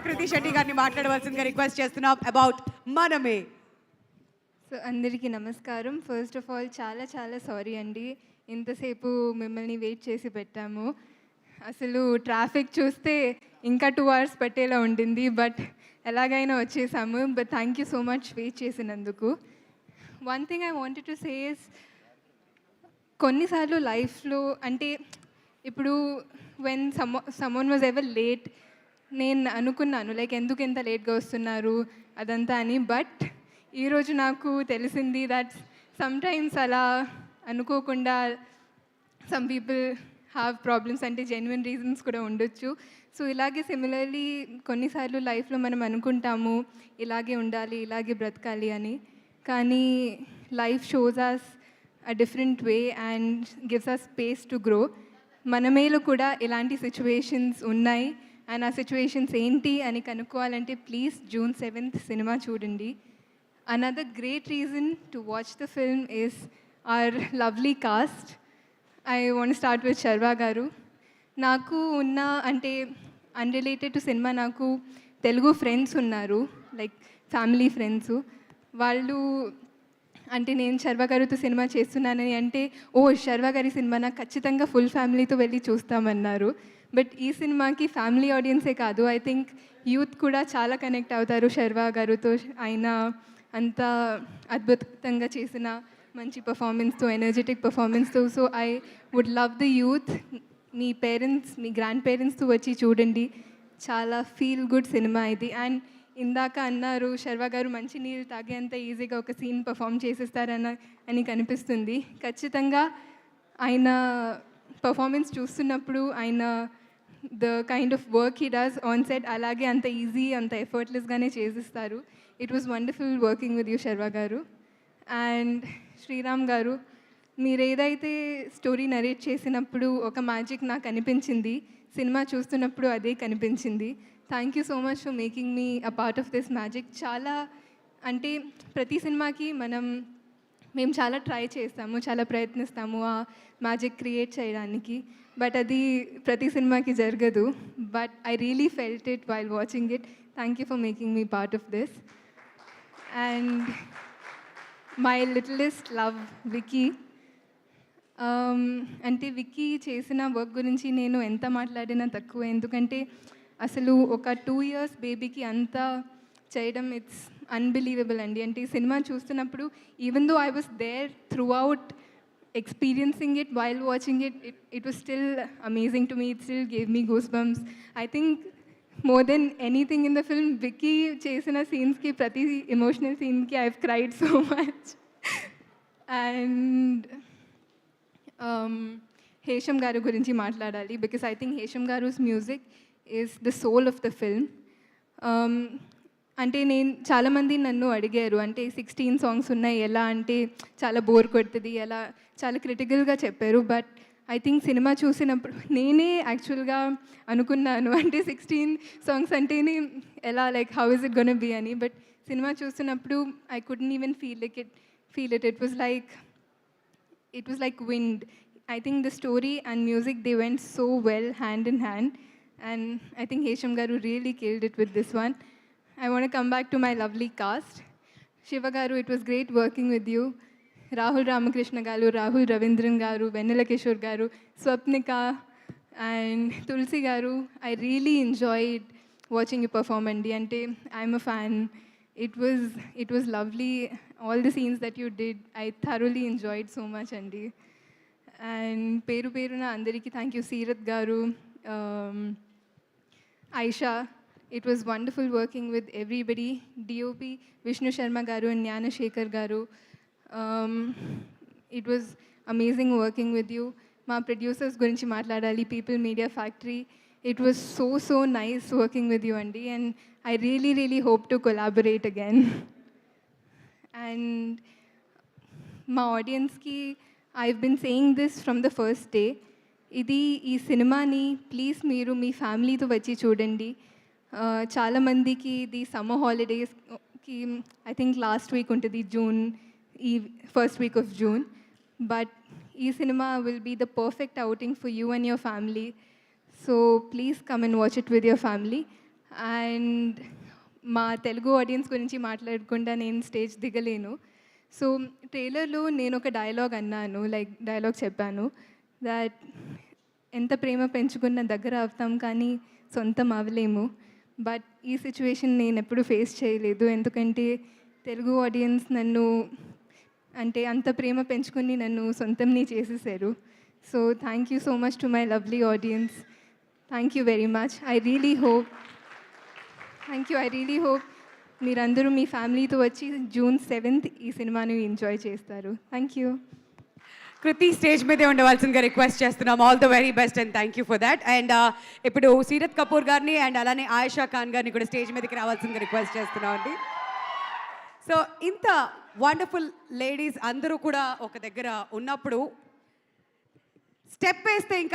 కృతి శెట్టి గారిని మాట్లాడవలసిందిగా రిక్వెస్ట్ చేస్తున్నాం అబౌట్ మనమే. సో అందరికీ నమస్కారం. ఫస్ట్ ఆఫ్ ఆల్ చాలా చాలా సారీ అండి, ఇంతసేపు మిమ్మల్ని వెయిట్ చేసి పెట్టాము. అసలు ట్రాఫిక్ చూస్తే ఇంకా 2 hours పట్టేలా ఉండింది, బట్ ఎలాగైనా వచ్చేసాము. But thank you so much wait చేసినందుకు. One thing I wanted to say is, కొన్నిసార్లు లైఫ్లో అంటే ఇప్పుడు when someone was ever late, నేను అనుకున్నాను లైక్ ఎందుకు ఎంత లేట్గా వస్తున్నారు అదంతా అని. బట్ ఈరోజు నాకు తెలిసింది దట్ సమ్టైమ్స్ అలా అనుకోకుండా సమ్ పీపుల్ హ్యావ్ ప్రాబ్లమ్స్, అంటే జెన్యున్ రీజన్స్ కూడా ఉండొచ్చు. సో ఇలాగే సిమిలర్లీ కొన్నిసార్లు లైఫ్లో మనం అనుకుంటాము ఇలాగే ఉండాలి, ఇలాగే బ్రతకాలి అని, కానీ life shows us a different way and gives us space to grow. మనమేలో కూడా ఇలాంటి సిచ్యువేషన్స్ ఉన్నాయి అండ్ ఆ సిచ్యువేషన్స్ ఏంటి అని కనుక్కోవాలంటే ప్లీజ్ June 7th సినిమా చూడండి. Another great reason to watch the film is our lovely cast. I want start with Sharwa garu. నాకు ఉన్న అంటే అన్రిలేటెడ్ టు సినిమా నాకు తెలుగు ఫ్రెండ్స్ ఉన్నారు, లైక్ ఫ్యామిలీ ఫ్రెండ్స్. వాళ్ళు అంటే నేను శర్వా గారితో సినిమా చేస్తున్నానని అంటే, ఓ శర్వా గారి సినిమా నాకు ఖచ్చితంగా ఫుల్ ఫ్యామిలీతో వెళ్ళి చూస్తామన్నారు. బట్ ఈ సినిమాకి ఫ్యామిలీ ఆడియన్సే కాదు, ఐ థింక్ యూత్ కూడా చాలా కనెక్ట్ అవుతారు శర్వా గారితో. ఆయన అంత అద్భుతంగా చేసిన మంచి పర్ఫార్మెన్స్తో, ఎనర్జెటిక్ పర్ఫార్మెన్స్తో. So I would love the youth, మీ పేరెంట్స్, మీ గ్రాండ్ పేరెంట్స్తో వచ్చి చూడండి. చాలా ఫీల్ గుడ్ సినిమా ఇది. అండ్ ఇందాక అన్నారు శర్వా గారు మంచి నీళ్ళు తాగేంత ఈజీగా ఒక సీన్ పర్ఫామ్ అని కనిపిస్తుంది. ఖచ్చితంగా ఆయన పర్ఫార్మెన్స్ చూస్తున్నప్పుడు ఆయన the kind of work he does on set అలాగే అంత ఈజీ, అంత ఎఫర్ట్లెస్గానే చేసిస్తారు. It was wonderful working with you Sharwa గారు. అండ్ శ్రీరామ్ గారు, మీరు ఏదైతే స్టోరీ నరేట్ చేసినప్పుడు ఒక మ్యాజిక్ నాకు అనిపించింది, సినిమా చూస్తున్నప్పుడు అదే కనిపించింది. Thank you so much for making me a part of this magic. చాలా అంటే ప్రతి సినిమాకి మేము చాలా ట్రై చేస్తాము, చాలా ప్రయత్నిస్తాము ఆ మ్యాజిక్ క్రియేట్ చేయడానికి, బట్ అది ప్రతి సినిమాకి జరగదు. But I really felt it while watching it. Thank you for making me part of this. And my littlest love Vicky. అంటే విక్కీ చేసిన వర్క్ గురించి నేను ఎంత మాట్లాడినా తక్కువ, ఎందుకంటే అసలు ఒక 2 years బేబీకి అంతా చేయడం ఇట్స్ అన్బిలీవబుల్ అండి. అంటే ఈ సినిమా చూస్తున్నప్పుడు even though I was there throughout experiencing it while watching it was still amazing to me. It still gave me goose bumps. I think more than anything in the film Vicky చేసిన సీన్స్కి, ప్రతి emotional సీన్కి I have cried so much. And Hesham గారి గురించి మాట్లాడాలి, because I think Hesham garu's music is the soul of the film. అంటే చాలామంది నన్ను అడిగారు, అంటే 16 songs ఉన్నాయి ఎలా, అంటే చాలా బోర్ కొడుతుంది ఎలా, చాలా క్రిటికల్గా చెప్పారు. బట్ ఐ థింక్ సినిమా చూసినప్పుడు నేనే యాక్చువల్గా అనుకున్నాను, అంటే 16 songs అంటేనే ఎలా, like how is it gonna be అని. బట్ సినిమా చూసినప్పుడు I couldn't even feel it. It was like wind. I think the story and music, they went so well hand in hand, and I think Hesham garu really killed it with this one. I want to come back to my lovely cast. Shiva garu, it was great working with you. Rahul Ramakrishna garu, Rahul Ravindran garu, Vennela Kishore garu, Swapnika and Tulsi garu, I really enjoyed watching you perform, Andi. Ante I'm a fan. It was lovely. All the scenes that you did, I thoroughly enjoyed so much, Andi. And Peruna andariki thank you. Seerath garu, Aisha, it was wonderful working with everybody. DOP Vishnu Sharma garu and Jnana Shekhar garu, it was amazing working with you. Ma producers gurinchi matladali, People Media Factory, it was so nice working with you, Andi, and I really hope to collaborate again. And my audience ki, I've been saying this from the first day, ఇది ఈ సినిమాని please మీరు మీ ఫ్యామిలీతో వచ్చి చూడండి. చాలామందికి ఇది summer హాలిడేస్కి ఐ థింక్ లాస్ట్ వీక్ ఉంటుంది, ఈ first week of June. But ఈ cinema will be the perfect outing for you and your family. So please come and watch it with your family. And మా Telugu audience గురించి మాట్లాడకుండా నేను stage దిగలేను. So ట్రైలర్లో నేను ఒక డైలాగ్ అన్నాను, లైక్ డైలాగ్ చెప్పాను దట్ ఎంత ప్రేమ పెంచుకున్న దగ్గర అవుతాం కానీ సొంతం అవ్వలేము. బట్ ఈ సిచ్యువేషన్ నేను ఎప్పుడు ఫేస్ చేయలేదు, ఎందుకంటే తెలుగు ఆడియన్స్ నన్ను అంటే అంత ప్రేమ పెంచుకుని నన్ను సొంతంని చేసేసారు. So thank you so much to my lovely audience. Thank you very much. I really hope మీరందరూ మీ ఫ్యామిలీతో వచ్చి June 7th ఈ సినిమాని ఎంజాయ్ చేస్తారు. Thank you. కృతి స్టేజ్ మీదే ఉండవలసిందిగా రిక్వెస్ట్ చేస్తున్నాం. All the very best and thank you for that. And ఇప్పుడు సీరత్ కపూర్ గారిని అండ్ అలానే ఆయిషా ఖాన్ గారిని కూడా స్టేజ్ మీదకి రావాల్సిందిగా రిక్వెస్ట్ చేస్తున్నాం అండి. సో ఇంత వండర్ఫుల్ లేడీస్ అందరూ కూడా ఒక దగ్గర ఉన్నప్పుడు స్టెప్ వేస్తే ఇంకా